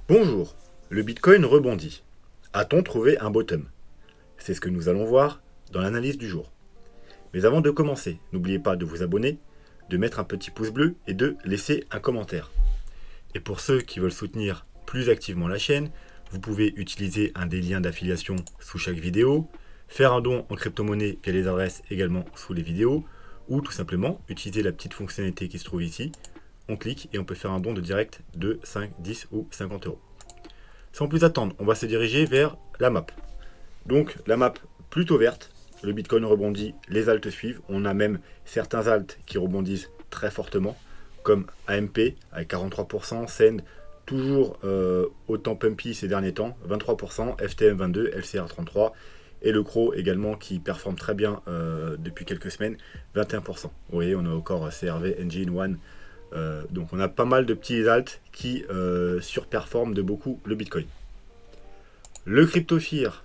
Bonjour, le Bitcoin rebondit. A-t-on trouvé un bottom? C'est ce que nous allons voir dans l'analyse du jour. Mais avant de commencer, n'oubliez pas de vous abonner, de mettre un petit pouce bleu et de laisser un commentaire. Et pour ceux qui veulent soutenir plus activement la chaîne, vous pouvez utiliser un des liens d'affiliation sous chaque vidéo, faire un don en crypto-monnaie via les adresses également sous les vidéos, ou tout simplement utiliser la petite fonctionnalité qui se trouve ici. On clique et on peut faire un don de direct de 5, 10 ou 50 euros. Sans plus attendre, on va se diriger vers la map. Donc la map plutôt verte, le Bitcoin rebondit, les alts suivent. On a même certains alts qui rebondissent très fortement, comme AMP avec 43%, Send toujours autant pumpy ces derniers temps, 23%, FTM 22, LCR 33, et le CRO également qui performe très bien depuis quelques semaines, 21%. Vous voyez, on a encore CRV, Engine, One. Donc on a pas mal de petits alts qui surperforment de beaucoup le Bitcoin. Le CryptoFear,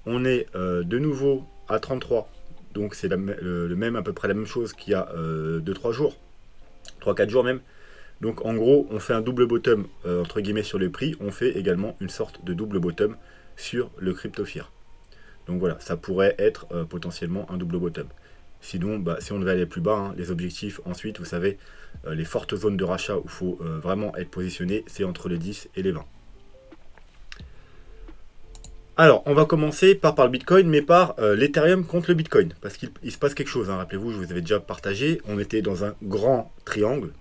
on est de nouveau à 33. Donc c'est le même, à peu près la même chose qu'il y a 2-3 jours, 3-4 jours même. Donc en gros, on fait un double bottom entre guillemets sur le prix. On fait également une sorte de double bottom sur le CryptoFear. Donc voilà, ça pourrait être potentiellement un double bottom. Sinon, si on devait aller plus bas, hein, les objectifs ensuite, vous savez, les fortes zones de rachat où il faut vraiment être positionné, c'est entre les 10 et les 20. Alors, on va commencer pas par le Bitcoin, mais par l'Ethereum contre le Bitcoin. Parce qu'il se passe quelque chose, hein. Rappelez-vous, je vous avais déjà partagé, on était dans un grand triangle.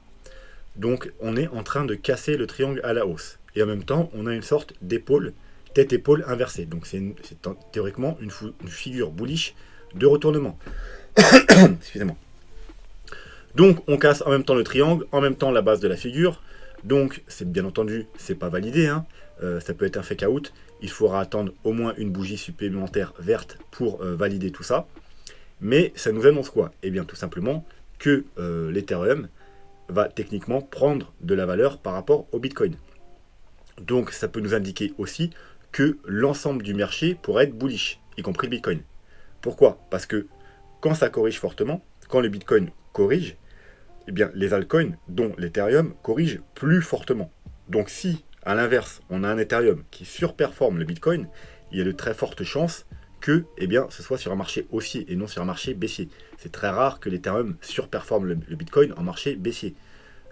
Donc, on est en train de casser le triangle à la hausse. Et en même temps, on a une sorte d'épaule, tête-épaule inversée. Donc, c'est théoriquement une figure bullish de retournement. Excusez-moi. Donc on casse en même temps le triangle, en même temps la base de la figure. Donc c'est bien entendu, c'est pas validé, hein. Ça peut être un fake out. Il faudra attendre au moins une bougie supplémentaire verte pour valider tout ça. Mais ça nous annonce quoi? Eh bien tout simplement que l'Ethereum va techniquement prendre de la valeur par rapport au Bitcoin. Donc ça peut nous indiquer aussi que l'ensemble du marché pourrait être bullish, y compris le Bitcoin. Pourquoi? Parce que quand ça corrige fortement, quand le Bitcoin corrige, eh bien, les altcoins, dont l'Ethereum, corrigent plus fortement. Donc si, à l'inverse, on a un Ethereum qui surperforme le Bitcoin, il y a de très fortes chances que ce soit sur un marché haussier et non sur un marché baissier. C'est très rare que l'Ethereum surperforme le Bitcoin en marché baissier.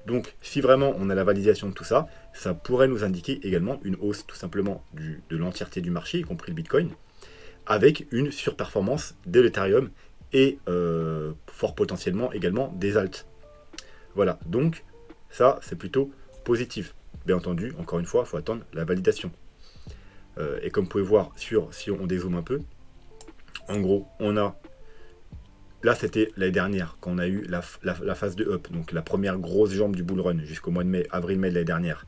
Donc si vraiment on a la validation de tout ça, ça pourrait nous indiquer également une hausse tout simplement de l'entièreté du marché, y compris le Bitcoin, avec une surperformance de l'Ethereum et fort potentiellement également des alts. Voilà, donc ça c'est plutôt positif. Bien entendu, encore une fois, il faut attendre la validation. Et comme vous pouvez voir, si on dézoome un peu, en gros, on a... Là, c'était l'année dernière, quand on a eu la phase de up, donc la première grosse jambe du bull run jusqu'au mois de mai, avril-mai de l'année dernière.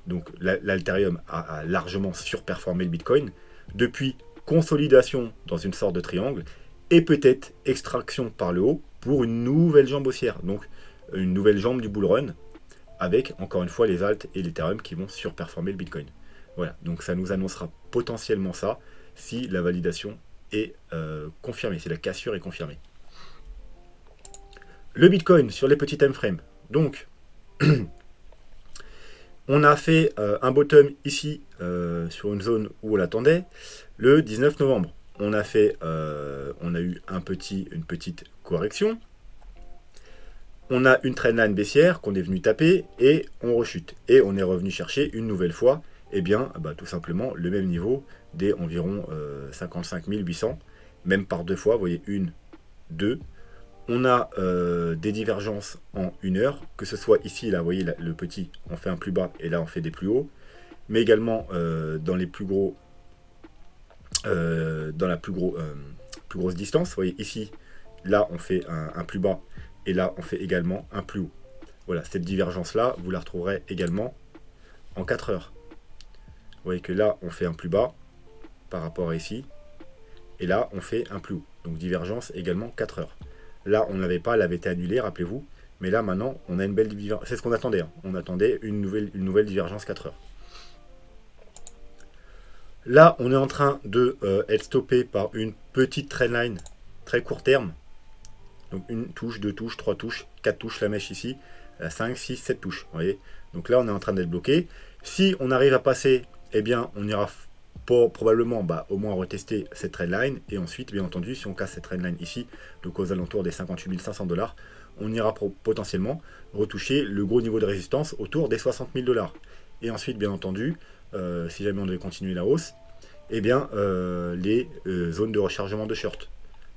Donc l'Alterium a largement surperformé le Bitcoin. Depuis, consolidation dans une sorte de triangle, et peut-être extraction par le haut pour une nouvelle jambe haussière. Donc une nouvelle jambe du bull run, avec encore une fois les alts et l'Ethereum qui vont surperformer le Bitcoin. Voilà, donc ça nous annoncera potentiellement ça si la validation est confirmée, si la cassure est confirmée. Le Bitcoin sur les petits time frames. Donc, on a fait un bottom ici sur une zone où on l'attendait le 19 novembre. On a eu une petite correction. On a une trendline baissière qu'on est venu taper et on rechute. Et on est revenu chercher une nouvelle fois, tout simplement le même niveau des environ 55 800, même par deux fois, vous voyez, une, deux. On a des divergences en une heure, que ce soit ici, là, vous voyez, le petit, on fait un plus bas et là on fait des plus hauts, mais également dans les plus gros, dans la plus grosse distance, vous voyez, ici, là on fait un plus bas et là on fait également un plus haut. Voilà, cette divergence-là, vous la retrouverez également en 4 heures. Vous voyez que là on fait un plus bas par rapport à ici, et là on fait un plus haut. Donc divergence également 4 heures. Là, on ne l'avait pas, elle avait été annulée, rappelez-vous. Mais là, maintenant, on a une belle divergence. C'est ce qu'on attendait. Hein. On attendait une nouvelle divergence 4 heures. Là, on est en train de être stoppé par une petite trendline très court terme. Donc une touche, deux touches, trois touches, quatre touches, la mèche ici. 5, 6, 7 touches. Vous voyez. Donc là, on est en train d'être bloqué. Si on arrive à passer, eh bien, on ira probablement au moins retester cette trendline. Et ensuite, bien entendu, si on casse cette trendline ici, donc aux alentours des 58 500 $, on ira potentiellement retoucher le gros niveau de résistance autour des 60 000 $. Et ensuite, bien entendu, si jamais on devait continuer la hausse, eh bien, les zones de rechargement de short.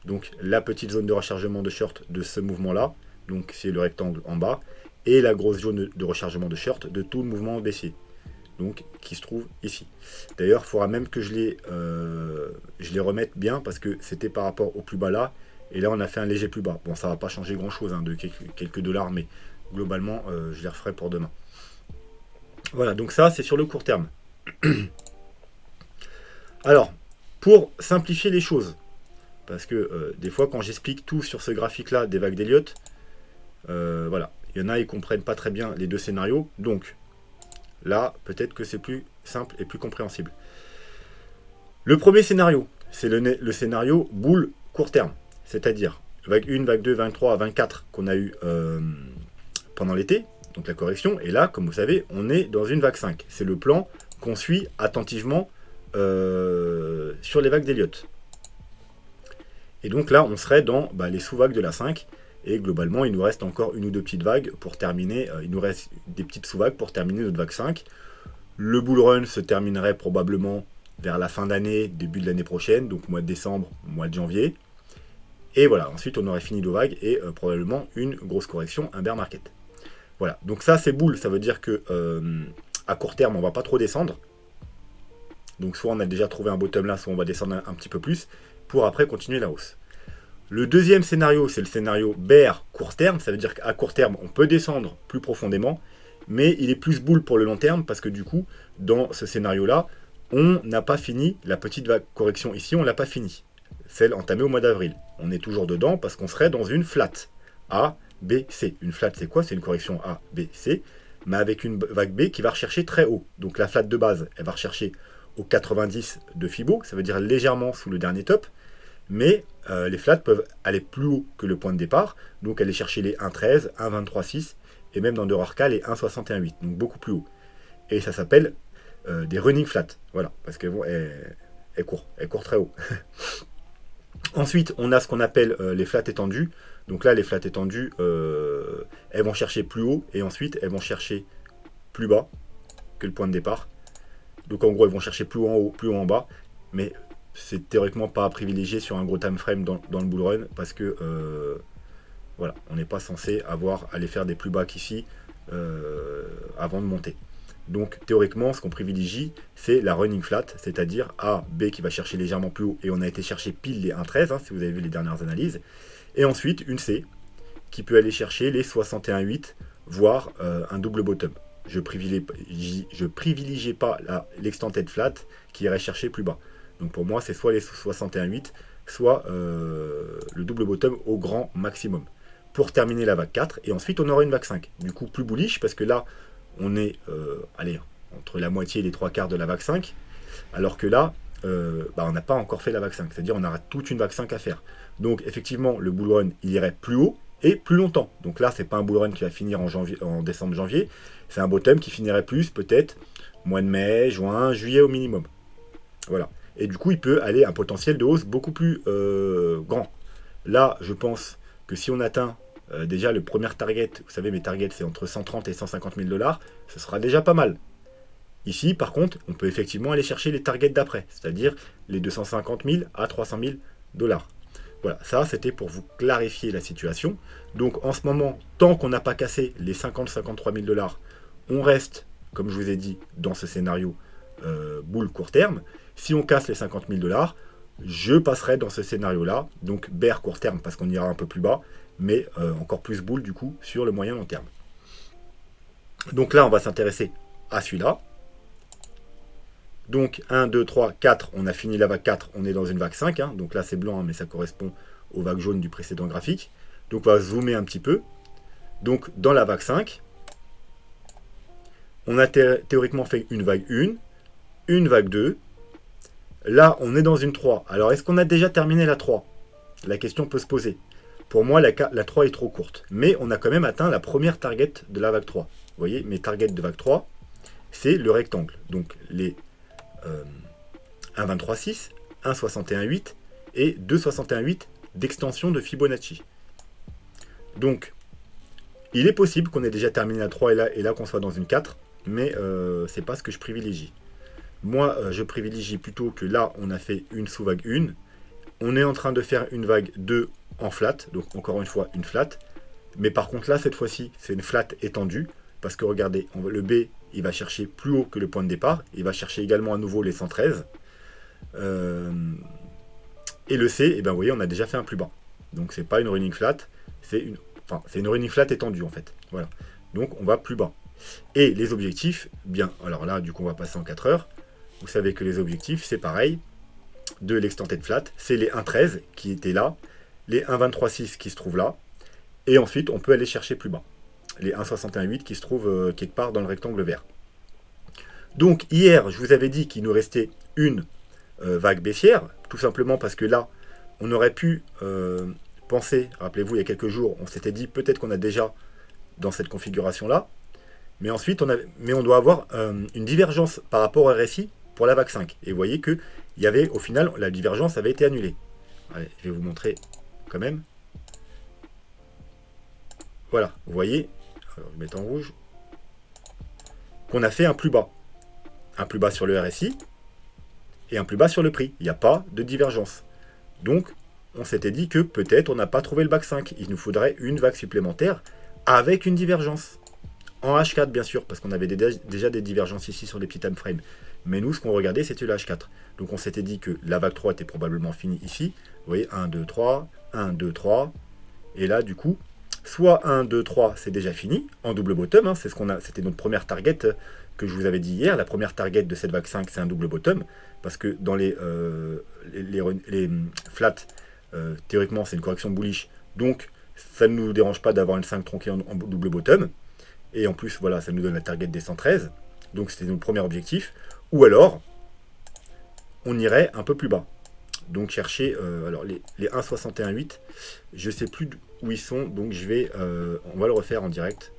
Donc, la petite zone de rechargement de short de ce mouvement-là, donc c'est le rectangle en bas, et la grosse zone de rechargement de short de tout le mouvement baissier, donc qui se trouve ici. D'ailleurs, il faudra même que je les remette bien, parce que c'était par rapport au plus bas là, et là on a fait un léger plus bas. Bon, ça va pas changer grand chose, de quelques dollars, mais globalement je les referai pour demain. Voilà, donc ça c'est sur le court terme. Alors, pour simplifier les choses, parce que des fois quand j'explique tout sur ce graphique là des vagues d'Elliott, voilà, il y en a, ils comprennent pas très bien les deux scénarios, donc là peut-être que c'est plus simple et plus compréhensible. Le premier scénario, c'est le scénario boule court terme, c'est-à-dire vague 1, vague 2, 23, 24 qu'on a eu pendant l'été, donc la correction, et là, comme vous savez, on est dans une vague 5. C'est le plan qu'on suit attentivement sur les vagues d'Elliott. Et donc là, on serait dans les sous-vagues de la 5, et globalement, il nous reste encore une ou deux petites vagues pour terminer, il nous reste des petites sous-vagues pour terminer notre vague 5. Le bull run se terminerait probablement vers la fin d'année, début de l'année prochaine, donc mois de décembre, mois de janvier. Et voilà, ensuite on aurait fini nos vagues et probablement une grosse correction, un bear market. Voilà, donc ça c'est bull, ça veut dire que à court terme on va pas trop descendre. Donc soit on a déjà trouvé un bottom là, soit on va descendre un petit peu plus pour après continuer la hausse. Le deuxième scénario, c'est le scénario bear court terme, ça veut dire qu'à court terme on peut descendre plus profondément, mais il est plus bull pour le long terme parce que du coup, dans ce scénario-là, on n'a pas fini la petite vague correction ici, on ne l'a pas fini. Celle entamée au mois d'avril. On est toujours dedans parce qu'on serait dans une flat A, B, C. Une flat, c'est quoi? C'est une correction A, B, C, mais avec une vague B qui va rechercher très haut. Donc la flat de base, elle va rechercher au 90 de Fibo, ça veut dire légèrement sous le dernier top, mais les flats peuvent aller plus haut que le point de départ, donc aller chercher les 1,13, 1,23,6, et même dans de rares cas les 1,61,8, donc beaucoup plus haut. Et ça s'appelle des running flats, voilà, parce qu'elles courent très haut. Ensuite, on a ce qu'on appelle les flats étendues. Donc là, les flats étendues, elles vont chercher plus haut, et ensuite, elles vont chercher plus bas que le point de départ. Donc en gros, elles vont chercher plus haut en haut, plus haut en bas, mais c'est théoriquement pas à privilégier sur un gros time frame dans le bull run, parce que voilà, on n'est pas censé aller faire des plus bas qu'ici avant de monter. Donc théoriquement, ce qu'on privilégie, c'est la running flat, c'est-à-dire A, B qui va chercher légèrement plus haut, et on a été chercher pile les 1,13, si vous avez vu les dernières analyses, et ensuite une C qui peut aller chercher les 61,8, voire un double bottom. Je privilégie pas l'extended flat qui irait chercher plus bas. Donc pour moi, c'est soit les 61,8, soit le double bottom au grand maximum. Pour terminer la vague 4, et ensuite on aura une vague 5. Du coup, plus bullish, parce que là, on est entre la moitié et les trois quarts de la vague 5, alors que là, on n'a pas encore fait la vague 5, c'est-à-dire on aura toute une vague 5 à faire. Donc effectivement, le bull run, il irait plus haut et plus longtemps. Donc là, c'est pas un bull run qui va finir en décembre-janvier, c'est un bottom qui finirait plus, peut-être, mois de mai, juin, juillet au minimum. Voilà. Et du coup, il peut aller un potentiel de hausse beaucoup plus grand. Là, je pense que si on atteint déjà le premier target, vous savez, mes targets, c'est entre 130 et 150 000 $, ce sera déjà pas mal. Ici, par contre, on peut effectivement aller chercher les targets d'après, c'est-à-dire les 250 000 à 300 000 $. Voilà, ça, c'était pour vous clarifier la situation. Donc, en ce moment, tant qu'on n'a pas cassé les 50-53 000 $, on reste, comme je vous ai dit, dans ce scénario bull court terme. Si on casse les 50 000 $, je passerai dans ce scénario-là, donc bear court terme parce qu'on ira un peu plus bas, mais encore plus bull du coup sur le moyen long terme. Donc là, on va s'intéresser à celui-là. Donc 1, 2, 3, 4, on a fini la vague 4, on est dans une vague 5, donc là c'est blanc, mais ça correspond aux vagues jaunes du précédent graphique. Donc on va zoomer un petit peu. Donc dans la vague 5, on a théoriquement fait une vague 1, une vague 2. Là, on est dans une 3. Alors, est-ce qu'on a déjà terminé la 3? La question peut se poser. Pour moi, la 3 est trop courte. Mais on a quand même atteint la première target de la vague 3. Vous voyez, mes targets de vague 3, c'est le rectangle. Donc les 1,23,6, 1,61,8 et 2,61,8 d'extension de Fibonacci. Donc, il est possible qu'on ait déjà terminé la 3 et là qu'on soit dans une 4, mais c'est pas ce que je privilégie. Moi, je privilégie plutôt que là, on a fait une sous-vague 1. On est en train de faire une vague 2 en flat, donc encore une fois une flat. Mais par contre là, cette fois-ci, c'est une flat étendue, parce que regardez, le B, il va chercher plus haut que le point de départ. Il va chercher également à nouveau les 113. Et le C, eh ben, vous voyez, on a déjà fait un plus bas. Donc c'est pas une running flat, c'est une running flat étendue en fait. Voilà. Donc on va plus bas. Et les objectifs, bien, alors là, du coup, on va passer en 4 heures. Vous savez que les objectifs, c'est pareil. De l'extended flat, c'est les 1,13 qui étaient là, les 1,23,6 qui se trouvent là, et ensuite on peut aller chercher plus bas, les 1,61,8 qui se trouvent quelque part dans le rectangle vert. Donc hier, je vous avais dit qu'il nous restait une vague baissière, tout simplement parce que là, on aurait pu penser, rappelez-vous, il y a quelques jours, on s'était dit peut-être qu'on a déjà dans cette configuration-là, mais ensuite, on doit avoir une divergence par rapport au RSI pour la vague 5. Et vous voyez que il y avait, au final, la divergence avait été annulée. Allez, je vais vous montrer quand même. Voilà, vous voyez, alors je vais mettre en rouge, qu'on a fait un plus bas. Un plus bas sur le RSI et un plus bas sur le prix. Il n'y a pas de divergence. Donc, on s'était dit que peut-être on n'a pas trouvé le bac 5. Il nous faudrait une vague supplémentaire avec une divergence. En H4, bien sûr, parce qu'on avait déjà des divergences ici sur les petits time frames. Mais nous, ce qu'on regardait, c'était le H4. Donc, on s'était dit que la vague 3 était probablement finie ici. Vous voyez, 1, 2, 3, 1, 2, 3. Et là, du coup, soit 1, 2, 3, c'est déjà fini, en double bottom. Hein, c'était notre première target que je vous avais dit hier. La première target de cette vague 5, c'est un double bottom. Parce que dans les flats, théoriquement, c'est une correction bullish. Donc, ça ne nous dérange pas d'avoir une 5 tronquée en double bottom. Et en plus, voilà, ça nous donne la target des 113. Donc, c'était notre premier objectif. Ou alors, on irait un peu plus bas. Donc, chercher alors les 1,61,8. Je ne sais plus où ils sont. Donc, on va le refaire en direct.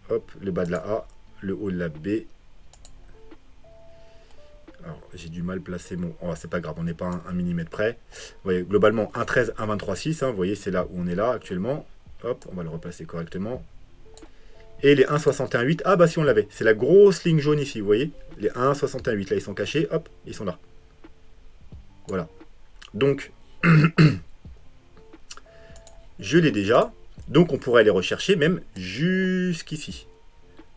Hop, le bas de la A, le haut de la B. Alors, j'ai du mal placer mon... Oh, c'est pas grave, on n'est pas un millimètre près. Vous voyez, globalement, 1,13, 1,23,6. Hein, vous voyez, c'est là où on est là actuellement. Hop, on va le replacer correctement. Et les 1,61,8, ah bah si on l'avait. C'est la grosse ligne jaune ici, vous voyez. Les 1,61,8, là, ils sont cachés. Hop, ils sont là. Voilà. Donc, je l'ai déjà. Donc, on pourrait aller rechercher même jusqu'ici.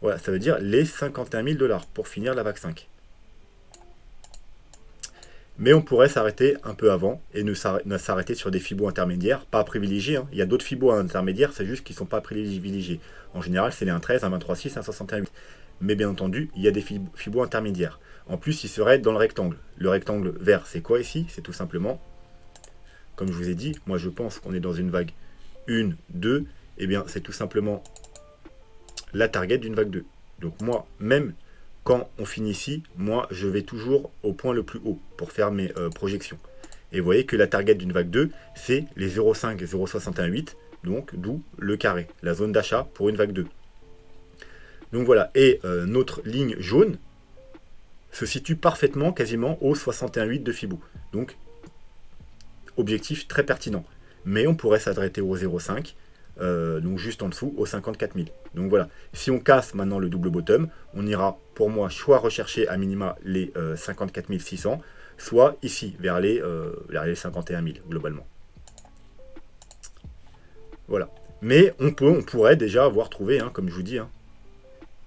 Voilà, ça veut dire les 51 000 $ pour finir la vague 5. Mais on pourrait s'arrêter un peu avant et ne s'arrêter sur des fibos intermédiaires, pas privilégiés. Hein. Il y a d'autres fibos intermédiaires, c'est juste qu'ils ne sont pas privilégiés. En général, c'est les 1,13, 1,23,6, 1,61,8. Mais bien entendu, il y a des fibos intermédiaires. En plus, ils seraient dans le rectangle. Le rectangle vert, c'est quoi ici? C'est tout simplement, comme je vous ai dit, moi je pense qu'on est dans une vague 1, 2. Eh bien, c'est tout simplement la target d'une vague 2. Donc moi, même... quand on finit ici, moi, je vais toujours au point le plus haut pour faire mes projections. Et vous voyez que la target d'une vague 2, c'est les 0,5 et 0,61,8, donc d'où le carré, la zone d'achat pour une vague 2. Donc voilà, et notre ligne jaune se situe parfaitement, quasiment au 61,8 de Fibo. Donc, objectif très pertinent. Mais on pourrait s'arrêter au 0,5, donc juste en dessous, aux 54 000. Donc voilà, si on casse maintenant le double bottom, on ira pour moi soit rechercher à minima les 54 600, soit ici, vers les 51 000 globalement. Voilà. Mais on pourrait déjà avoir trouvé, hein, comme je vous dis, hein,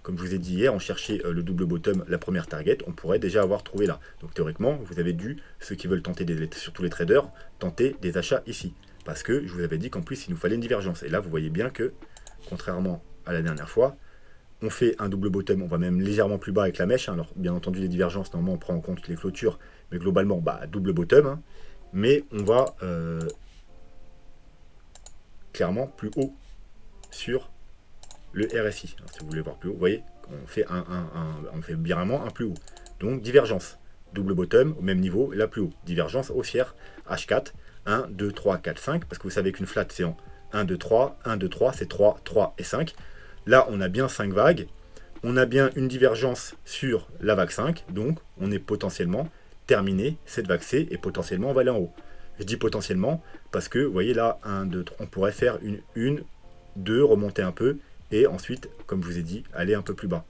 comme je vous ai dit hier, on cherchait le double bottom, la première target, on pourrait déjà avoir trouvé là. Donc théoriquement, vous avez dû, ceux qui veulent tenter, surtout les traders, tenter des achats ici. Parce que je vous avais dit qu'en plus, il nous fallait une divergence. Et là, vous voyez bien que, contrairement à la dernière fois, on fait un double bottom, on va même légèrement plus bas avec la mèche. Hein. Alors, bien entendu, les divergences, normalement, on prend en compte les clôtures. Mais globalement, bah, double bottom. Hein. Mais on va clairement plus haut sur le RSI. Alors, si vous voulez voir plus haut, vous voyez, on fait vraiment un plus haut. Donc, divergence. Double bottom au même niveau, là plus haut. Divergence haussière, H4. 1, 2, 3, 4, 5, parce que vous savez qu'une flat, c'est en 1, 2, 3, 1, 2, 3, c'est 3, 3 et 5. Là, on a bien 5 vagues. On a bien une divergence sur la vague 5. Donc, on est potentiellement terminé cette vague C et potentiellement on va aller en haut. Je dis potentiellement parce que, vous voyez là, 1, 2, 3, on pourrait faire une 2, remonter un peu et ensuite, comme je vous ai dit, aller un peu plus bas.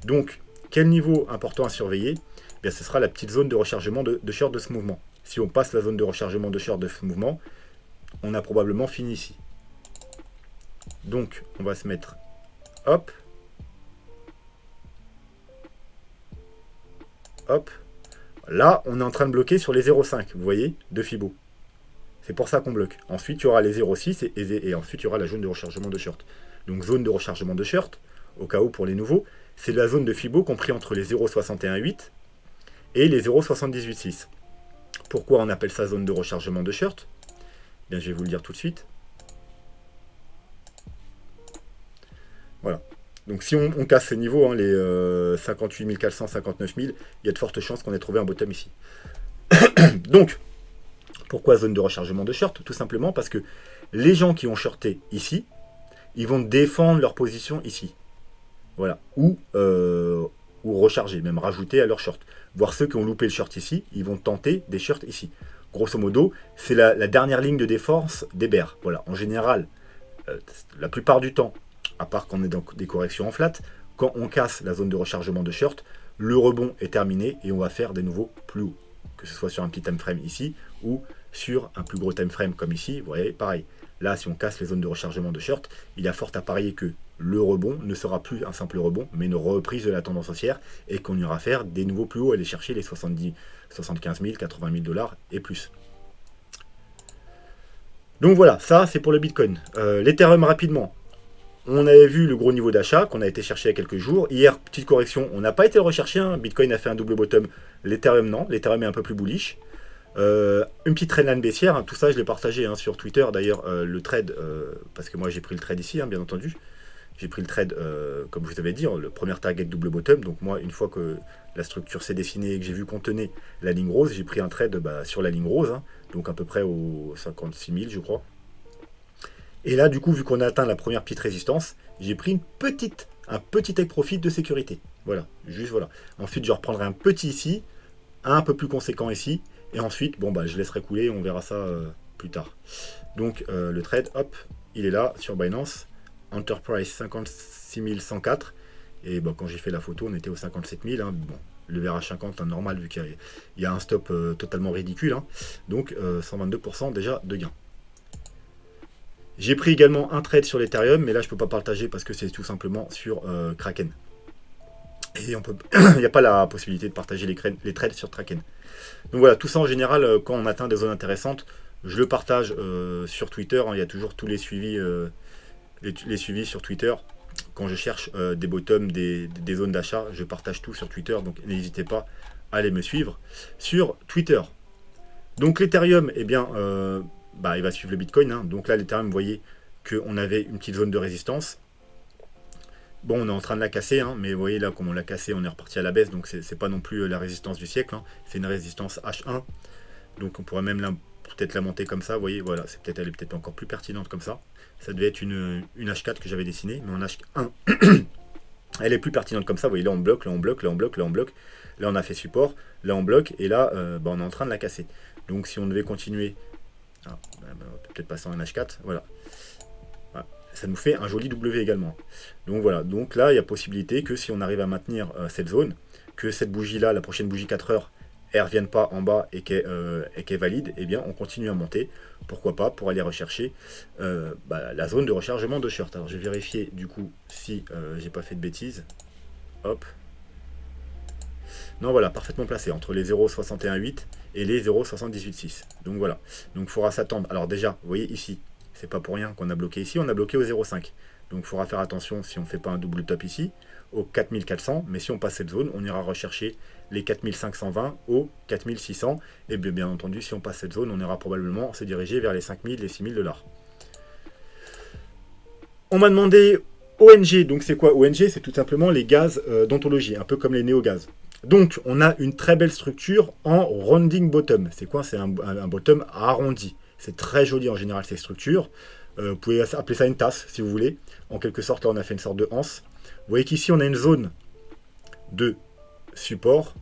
Donc, quel niveau important à surveiller? Bien, ce sera la petite zone de rechargement de short de ce mouvement. Si on passe la zone de rechargement de short de ce mouvement, on a probablement fini ici. Donc, on va se mettre, hop, hop. Là, on est en train de bloquer sur les 0,5, vous voyez, de Fibo. C'est pour ça qu'on bloque. Ensuite, il y aura les 0,6 et ensuite, il y aura la zone de rechargement de short. Donc, zone de rechargement de short, au cas où pour les nouveaux, c'est la zone de Fibo compris entre les 0,618 et les 0,786. Pourquoi on appelle ça zone de rechargement de short? Bien, je vais vous le dire tout de suite. Voilà. Donc si on casse ces niveaux, hein, les 58 400, 59 000, il y a de fortes chances qu'on ait trouvé un bottom ici. Donc, pourquoi zone de rechargement de short? Tout simplement parce que les gens qui ont shorté ici, ils vont défendre leur position ici. Voilà. Ou recharger, même rajouter à leur short. Voir ceux qui ont loupé le short ici, ils vont tenter des shorts ici. Grosso modo, c'est la dernière ligne de défense des bears. Voilà. En général, la plupart du temps, à part qu'on est dans des corrections en flat, quand on casse la zone de rechargement de short, le rebond est terminé et on va faire des nouveaux plus hauts. Que ce soit sur un petit time frame ici ou sur un plus gros time frame comme ici, vous voyez, pareil. Là, si on casse les zones de rechargement de short, il y a fort à parier que le rebond ne sera plus un simple rebond, mais une reprise de la tendance haussière et qu'on ira faire des nouveaux plus hauts, aller chercher les 70, 75 000, 80 000 dollars et plus. Donc voilà, ça c'est pour le Bitcoin. L'Ethereum rapidement. On avait vu le gros niveau d'achat qu'on a été chercher il y a quelques jours. Hier, petite correction, on n'a pas été le rechercher. Hein. Bitcoin a fait un double bottom. L'Ethereum, non. L'Ethereum est un peu plus bullish. Une petite trendline baissière. Hein. Tout ça, je l'ai partagé hein, sur Twitter. D'ailleurs, le trade, parce que moi j'ai pris le trade ici, hein, bien entendu. J'ai pris le trade, comme je vous avais dit, le premier target double bottom. Donc moi, une fois que la structure s'est dessinée et que j'ai vu qu'on tenait la ligne rose, j'ai pris un trade sur la ligne rose. Hein, donc à peu près aux 56 000, je crois. Et là, du coup, vu qu'on a atteint la première petite résistance, j'ai pris un petit take profit de sécurité. Voilà, juste voilà. Ensuite, je reprendrai un petit ici, un peu plus conséquent ici, et ensuite, bon, je laisserai couler, on verra ça plus tard. Donc, le trade, hop, il est là, sur Binance, Enterprise 56 104, et quand j'ai fait la photo, on était au 57 000, hein, bon, le VRH50, hein, normal, vu qu'il y a un stop totalement ridicule, hein, donc 122% déjà de gain. J'ai pris également un trade sur l'Ethereum, mais là je ne peux pas partager parce que c'est tout simplement sur Kraken. Et il n'y a pas la possibilité de partager les trades sur Kraken. Donc voilà, tout ça en général, quand on atteint des zones intéressantes, je le partage sur Twitter. Hein, il y a toujours tous les suivis, les suivis sur Twitter. Quand je cherche des bottoms, des zones d'achat, je partage tout sur Twitter. Donc n'hésitez pas à aller me suivre sur Twitter. Donc l'Ethereum, eh bien... il va suivre le Bitcoin. Hein. Donc là, l'Ethereum, vous voyez qu'on avait une petite zone de résistance. Bon, on est en train de la casser, hein, mais vous voyez là, comme on l'a cassé, on est reparti à la baisse. Donc c'est pas non plus la résistance du siècle. Hein. C'est une résistance H1. Donc on pourrait même peut-être la monter comme ça. Vous voyez, voilà, elle est peut-être encore plus pertinente comme ça. Ça devait être une H4 que j'avais dessinée, mais en H1, elle est plus pertinente comme ça. Vous voyez, là on bloque, là on bloque, là on bloque, là on bloque. Là on a fait support, là on bloque, et là on est en train de la casser. Donc si on devait continuer... on peut peut-être passer en H4, voilà. Ça nous fait un joli W également. Donc voilà, donc là il y a possibilité que si on arrive à maintenir cette zone, que cette bougie là, la prochaine bougie 4 heures, elle ne revienne pas en bas et qu'elle est valide, eh bien on continue à monter, pourquoi pas, pour aller rechercher la zone de rechargement de short. Alors je vais vérifier du coup si j'ai pas fait de bêtises. Hop. Non, voilà, parfaitement placé entre les 0,618 et les 0,786. Donc voilà, donc il faudra s'attendre. Alors déjà, vous voyez ici, c'est pas pour rien qu'on a bloqué ici, on a bloqué au 0,5. Donc il faudra faire attention si on ne fait pas un double top ici, au 4400, mais si on passe cette zone, on ira rechercher les 4520 au 4600. Et bien entendu, si on passe cette zone, on ira probablement se diriger vers les 5000, les 6000 $. On m'a demandé ONG, donc c'est quoi ONG? C'est tout simplement les gaz d'ontologie, un peu comme les néogaz. Donc, on a une très belle structure en rounding bottom. C'est quoi? C'est un bottom arrondi. C'est très joli en général ces structures. Vous pouvez appeler ça une tasse, si vous voulez. En quelque sorte, là, on a fait une sorte de anse. Vous voyez qu'ici, on a une zone de support,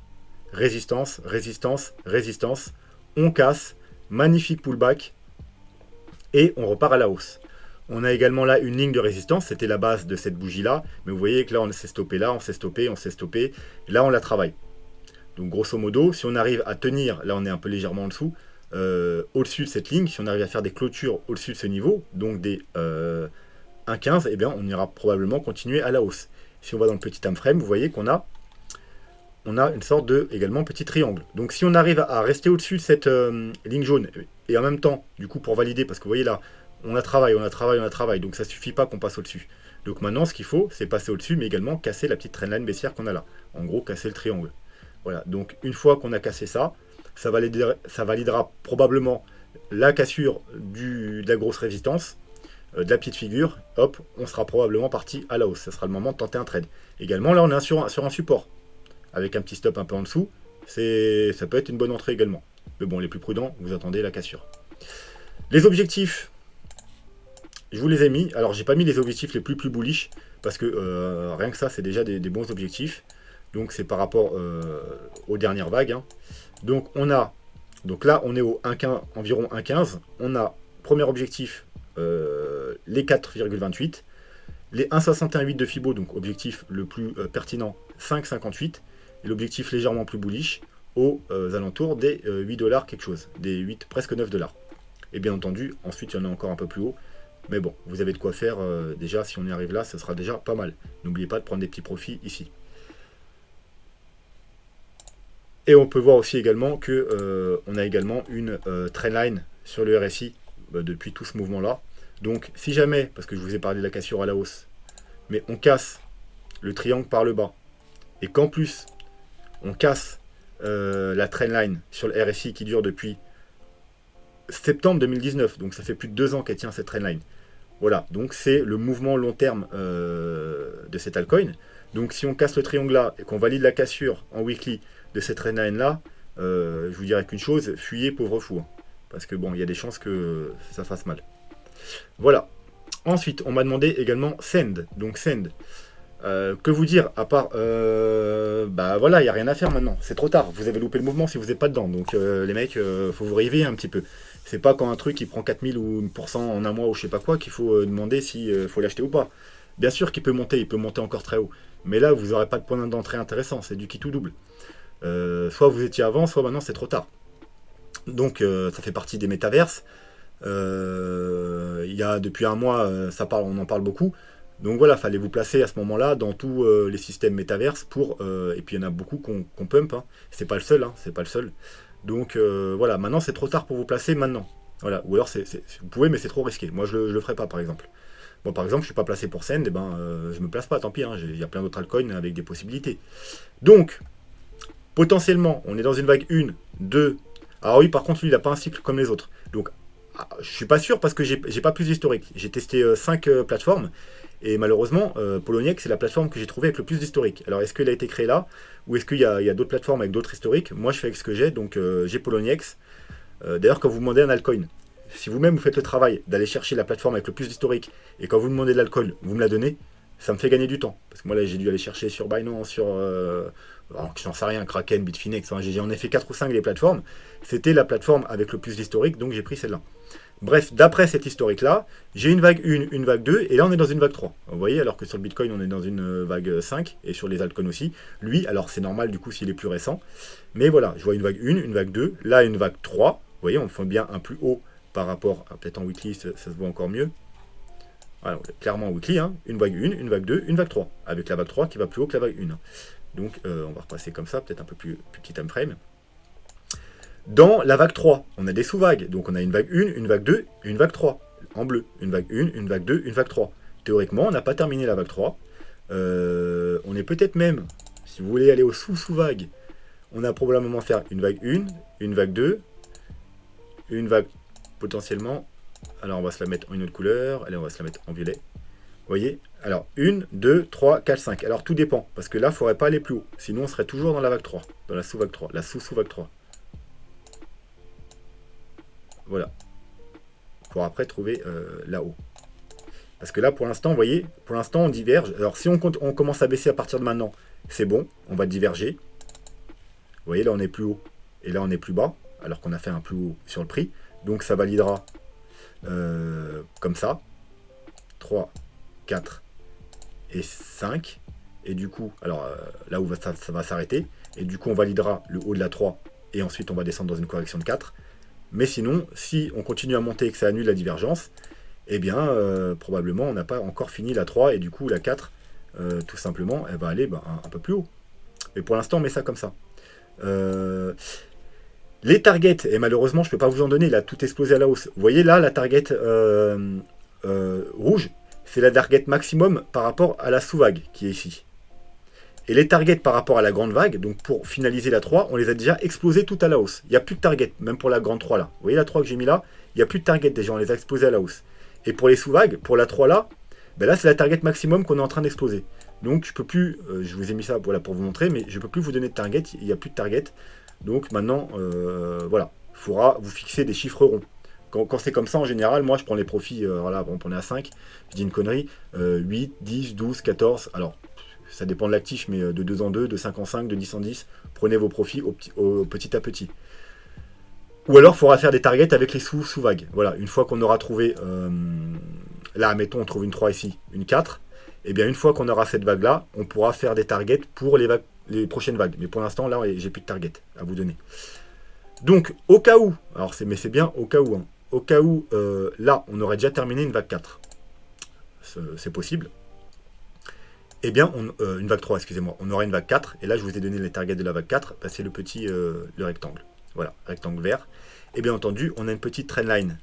résistance, résistance, résistance. On casse, magnifique pullback, et on repart à la hausse. On a également là une ligne de résistance, c'était la base de cette bougie-là. Mais vous voyez que là, on s'est stoppé là, on s'est stoppé, on s'est stoppé. Là, on la travaille. Donc, grosso modo, si on arrive à tenir, là, on est un peu légèrement en dessous, au-dessus de cette ligne, si on arrive à faire des clôtures au-dessus de ce niveau, donc des 1,15, eh bien, on ira probablement continuer à la hausse. Si on va dans le petit time frame, vous voyez qu'on a, une sorte de, également, petit triangle. Donc, si on arrive à rester au-dessus de cette ligne jaune, et en même temps, du coup, pour valider, parce que vous voyez là, on a travaillé, on a travaillé, on a travaillé, donc ça suffit pas qu'on passe au-dessus. Donc maintenant, ce qu'il faut, c'est passer au-dessus, mais également casser la petite trendline baissière qu'on a là. En gros, casser le triangle. Voilà, donc une fois qu'on a cassé ça, ça validera probablement la cassure de la grosse résistance, de la petite figure. Hop, on sera probablement parti à la hausse. Ça sera le moment de tenter un trade. Également, là, on est sur un support, avec un petit stop un peu en dessous. Ça peut être une bonne entrée également. Mais bon, les plus prudents, vous attendez la cassure. Les objectifs, je vous les ai mis. Alors, j'ai pas mis les objectifs les plus bullish, parce que rien que ça, c'est déjà des bons objectifs. Donc, c'est par rapport aux dernières vagues. Hein. Donc, là, on est au 1,15, environ 1,15. On a, premier objectif, les 4,28. Les 1,61,8 de Fibo, donc objectif le plus pertinent, 5,58. Et l'objectif légèrement plus bullish, aux alentours des 8 dollars quelque chose. Des 8, presque 9 dollars. Et bien entendu, ensuite, il y en a encore un peu plus haut. Mais bon, vous avez de quoi faire. Déjà, si on y arrive là, ce sera déjà pas mal. N'oubliez pas de prendre des petits profits ici. Et on peut voir aussi également que on a également une trendline sur le RSI depuis tout ce mouvement-là. Donc, si jamais, parce que je vous ai parlé de la cassure à la hausse, mais on casse le triangle par le bas, et qu'en plus, on casse la trendline sur le RSI qui dure depuis septembre 2019, donc ça fait plus de 2 ans qu'elle tient cette trendline. Voilà, donc c'est le mouvement long terme de cet altcoin. Donc si on casse le triangle là et qu'on valide la cassure en weekly de cette trendline là, je vous dirais qu'une chose, fuyez pauvre fou. Hein, parce que bon, il y a des chances que ça fasse mal. Voilà. Ensuite, on m'a demandé également Send. Donc Send. Que vous dire à part bah voilà, il n'y a rien à faire maintenant, c'est trop tard, vous avez loupé le mouvement si vous n'êtes pas dedans, donc les mecs, faut vous réveiller un petit peu. C'est pas quand un truc qui prend 4000 ou 1% en un mois ou je sais pas quoi qu'il faut demander si faut l'acheter ou pas. Bien sûr qu'il peut monter, il peut monter encore très haut, mais là vous n'aurez pas de point d'entrée intéressant, c'est du qui tout double. Soit vous étiez avant, soit maintenant c'est trop tard. Donc ça fait partie des métaverses. Il y a depuis un mois, on en parle beaucoup. Donc voilà, fallait vous placer à ce moment-là dans tous les systèmes métaverses pour et puis il y en a beaucoup qu'on pump. Hein. C'est pas le seul, hein, c'est pas le seul. Donc voilà, maintenant c'est trop tard pour vous placer maintenant. Voilà, ou alors vous pouvez, mais c'est trop risqué. Moi je le ferai pas par exemple. Bon, par exemple, je suis pas placé pour Send, et ben je me place pas, tant pis. Hein, il y a plein d'autres altcoins avec des possibilités. Donc potentiellement, on est dans une vague 1, 2. Alors oui, par contre, lui, il n'a pas un cycle comme les autres. Donc je suis pas sûr parce que j'ai pas plus d'historique. J'ai testé 5 plateformes. Et malheureusement, Poloniex, c'est la plateforme que j'ai trouvée avec le plus d'historique. Alors, est-ce qu'il a été créé là, ou est-ce qu'il y a d'autres plateformes avec d'autres historiques? Moi, je fais avec ce que j'ai, donc j'ai Poloniex. D'ailleurs, quand vous demandez un altcoin, si vous-même vous faites le travail d'aller chercher la plateforme avec le plus d'historique, et quand vous demandez de l'alcool, vous me la donnez, ça me fait gagner du temps. Parce que moi, là, j'ai dû aller chercher sur Binance, sur... j'en sais rien, Kraken, Bitfinex, hein, j'ai en ai fait 4 ou 5 des plateformes. C'était la plateforme avec le plus d'historique, donc j'ai pris celle-là. Bref, d'après cet historique-là, j'ai une vague 1, une vague 2, et là on est dans une vague 3. Vous voyez, alors que sur le Bitcoin, on est dans une vague 5, et sur les altcoins aussi. Lui, alors c'est normal du coup s'il est plus récent. Mais voilà, je vois une vague 1, une vague 2, là une vague 3. Vous voyez, on fait bien un plus haut par rapport à peut-être en weekly, ça se voit encore mieux. Voilà, clairement en weekly, hein, une vague 1, une vague 2, une vague 3. Avec la vague 3 qui va plus haut que la vague 1. Donc on va repasser comme ça, peut-être un peu plus petit time frame. Dans la vague 3, on a des sous-vagues. Donc on a une vague 1, une vague 2 et une vague 3. En bleu. Une vague 1, une vague 2, une vague 3. Théoriquement, on n'a pas terminé la vague 3. On est peut-être même, si vous voulez aller au sous-sous-vague, on a probablement faire une vague 1, une vague 2, une vague potentiellement. Alors on va se la mettre en une autre couleur. Allez, on va se la mettre en violet. Vous voyez? Alors 1, 2, 3, 4, 5. Alors tout dépend. Parce que là, il ne faudrait pas aller plus haut. Sinon, on serait toujours dans la vague 3. Dans la sous-vague 3. La sous-sous-vague 3. Voilà. pour après trouver là-haut. Parce que là, pour l'instant, vous voyez, pour l'instant, on diverge. Alors, si on commence à baisser à partir de maintenant, c'est bon, on va diverger. Vous voyez, là, on est plus haut. Et là, on est plus bas, alors qu'on a fait un plus haut sur le prix. Donc, ça validera comme ça. 3, 4 et 5. Et du coup, alors, là où ça va s'arrêter. Et du coup, on validera le haut de la 3. Et ensuite, on va descendre dans une correction de 4. Mais sinon, si on continue à monter et que ça annule la divergence, eh bien, probablement, on n'a pas encore fini la 3, et du coup, la 4, tout simplement, elle va aller un peu plus haut. Et pour l'instant, on met ça comme ça. Les targets, et malheureusement, je ne peux pas vous en donner, il a tout explosé à la hausse. Vous voyez là, la target rouge, c'est la target maximum par rapport à la sous-vague qui est ici. Et les targets par rapport à la grande vague, donc pour finaliser la 3, on les a déjà explosés tout à la hausse. Il n'y a plus de target, même pour la grande 3 là. Vous voyez la 3 que j'ai mis là, il n'y a plus de target déjà, on les a explosés à la hausse. Et pour les sous-vagues, pour la 3 là, ben là c'est la target maximum qu'on est en train d'exploser. Donc je peux plus, je vous ai mis ça voilà, pour vous montrer, mais je ne peux plus vous donner de target, il n'y a plus de target. Donc maintenant, voilà, il faudra vous fixer des chiffres ronds. Quand c'est comme ça, en général, moi je prends les profits, voilà, bon, on est à 5, je dis une connerie, 8, 10, 12, 14, alors ça dépend de l'actif, mais de 2 en 2, de 5 en 5, de 10 en 10, prenez vos profits petit à petit. Ou alors, il faudra faire des targets avec les sous-vagues. Voilà, une fois qu'on aura trouvé, là, mettons, on trouve une 3 ici, une 4, et bien une fois qu'on aura cette vague-là, on pourra faire des targets pour les prochaines vagues. Mais pour l'instant, là, j'ai plus de target à vous donner. Donc, au cas où, alors mais c'est bien au cas où, hein, au cas où, là, on aurait déjà terminé une vague 4. C'est possible. Eh bien, une vague 3, excusez-moi, on aurait une vague 4, et là, je vous ai donné les targets de la vague 4, bah, c'est le rectangle. Voilà, rectangle vert. Et bien entendu, on a une petite trendline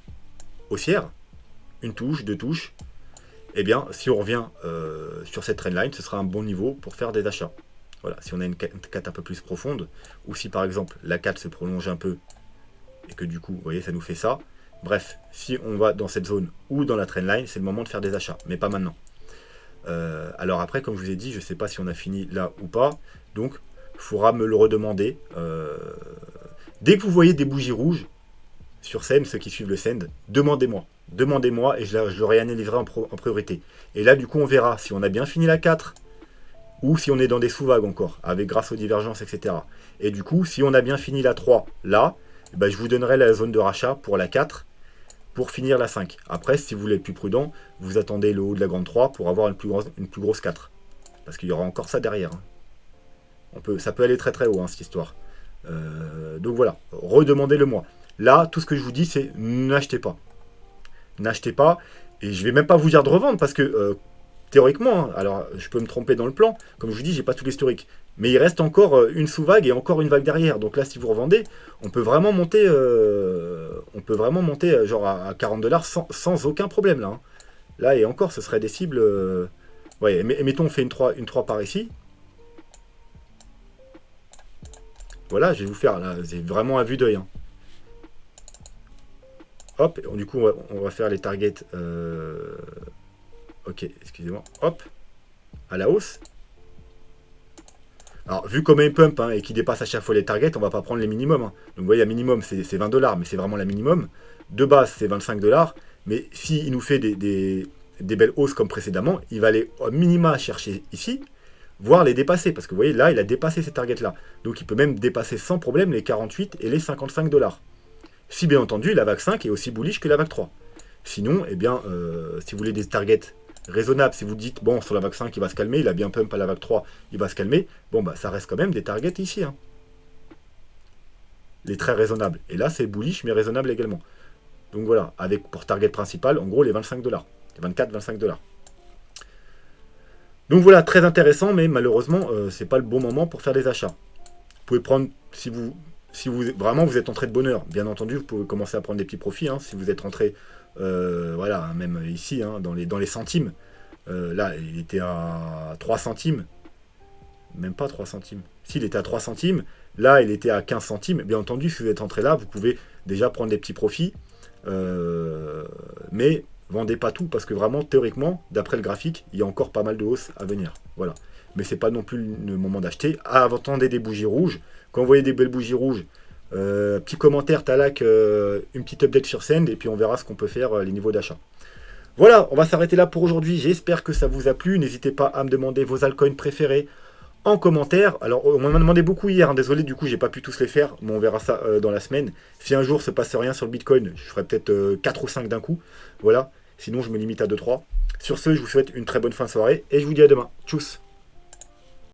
haussière, une touche, deux touches. Et bien, si on revient sur cette trendline, ce sera un bon niveau pour faire des achats. Voilà, si on a une 4 un peu plus profonde, ou si par exemple la 4 se prolonge un peu, et que du coup, vous voyez, ça nous fait ça. Bref, si on va dans cette zone ou dans la trendline, c'est le moment de faire des achats, mais pas maintenant. Alors après, comme je vous ai dit, je ne sais pas si on a fini là ou pas, donc il faudra me le redemander. Dès que vous voyez des bougies rouges sur Send, ceux qui suivent le Send, demandez-moi. Demandez-moi et je le réanalyserai en priorité. Et là, du coup, on verra si on a bien fini la 4 ou si on est dans des sous-vagues encore, grâce aux divergences, etc. Et du coup, si on a bien fini la 3 là, ben, je vous donnerai la zone de rachat pour la 4 pour finir la 5. Après, si vous voulez être plus prudent, vous attendez le haut de la grande 3 pour avoir une plus grosse 4. Parce qu'il y aura encore ça derrière. Hein. Ça peut aller très très haut, hein, cette histoire. Donc voilà, redemandez-le moi. Là, tout ce que je vous dis, c'est n'achetez pas. N'achetez pas, et je vais même pas vous dire de revendre, parce que théoriquement, hein, alors je peux me tromper dans le plan, comme je vous dis, j'ai pas tout l'historique. Mais il reste encore une sous-vague et encore une vague derrière. Donc là, si vous revendez, on peut vraiment monter, genre à 40$ sans aucun problème là. Hein. Là, et encore, ce serait des cibles. Ouais, mettons, on fait une 3 par ici. Voilà, je vais vous faire, là, c'est vraiment à vue d'œil. Hein. Hop, du coup, on va faire les targets. Ok, excusez-moi. Hop, à la hausse. Alors, vu comme un pump et qui dépasse à chaque fois les targets, on va pas prendre les minimums. Hein. Donc, vous voyez, un minimum, c'est 20$, mais c'est vraiment la minimum. De base, c'est 25$. Mais s'il nous fait des belles hausses comme précédemment, il va aller au minima chercher ici, voire les dépasser. Parce que vous voyez, là, il a dépassé ces targets-là. Donc, il peut même dépasser sans problème les 48 et les 55$. Si, bien entendu, la vague 5 est aussi bullish que la vague 3. Sinon, eh bien, si vous voulez des targets raisonnables, si vous dites, bon, sur la vague 5, il va se calmer, il a bien pump à la vague 3, il va se calmer, bon, bah, ça reste quand même des targets ici. Hein. Les très raisonnables. Et là, c'est bullish, mais raisonnable également. Donc voilà, avec pour target principal, en gros, les 25$. Les 24-25$. Donc voilà, très intéressant, mais malheureusement, c'est pas le bon moment pour faire des achats. Vous pouvez prendre, si vous vraiment vous êtes entré de bonne heure, bien entendu, vous pouvez commencer à prendre des petits profits. Hein, si vous êtes rentré, voilà, même ici, hein, dans les centimes. Là, il était à 3 centimes. Même pas 3 centimes. S'il était à 3 centimes, là, il était à 15 centimes. Bien entendu, si vous êtes rentré là, vous pouvez déjà prendre des petits profits. Mais vendez pas tout, parce que vraiment, théoriquement, d'après le graphique, il y a encore pas mal de hausses à venir. Voilà. Mais c'est pas non plus le moment d'acheter. Attendez des bougies rouges. Quand vous voyez des belles bougies rouges, Petit commentaire, Talak, une petite update sur Send, et puis on verra ce qu'on peut faire, les niveaux d'achat. Voilà, on va s'arrêter là pour aujourd'hui. J'espère que ça vous a plu. N'hésitez pas à me demander vos altcoins préférés en commentaire. Alors, on m'a demandé beaucoup hier, hein, désolé, du coup, j'ai pas pu tous les faire, mais on verra ça dans la semaine. Si un jour se passe rien sur le Bitcoin, je ferai peut-être 4 ou 5 d'un coup. Voilà, sinon je me limite à deux trois. Sur ce, je vous souhaite une très bonne fin de soirée et je vous dis à demain. Tchuss.